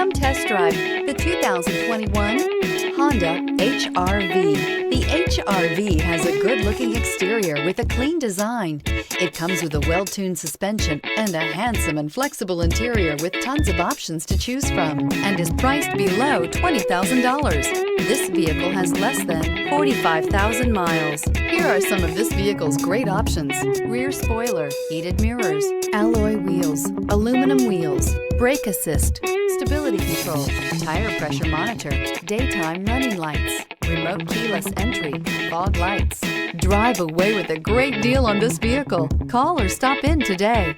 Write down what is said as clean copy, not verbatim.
Come test drive the 2021 Honda HR-V. The HR-V has a good-looking exterior with a clean design. It comes with a well-tuned suspension and a handsome and flexible interior with tons of options to choose from, and is priced below $20,000. This vehicle has less than 45,000 miles. Here are some of this vehicle's great options: rear spoiler, heated mirrors, alloy wheels, aluminum wheels, brake assist, stability control, tire pressure monitor, daytime running lights, remote keyless entry, fog lights. Drive away with a great deal on this vehicle. Call or stop in today.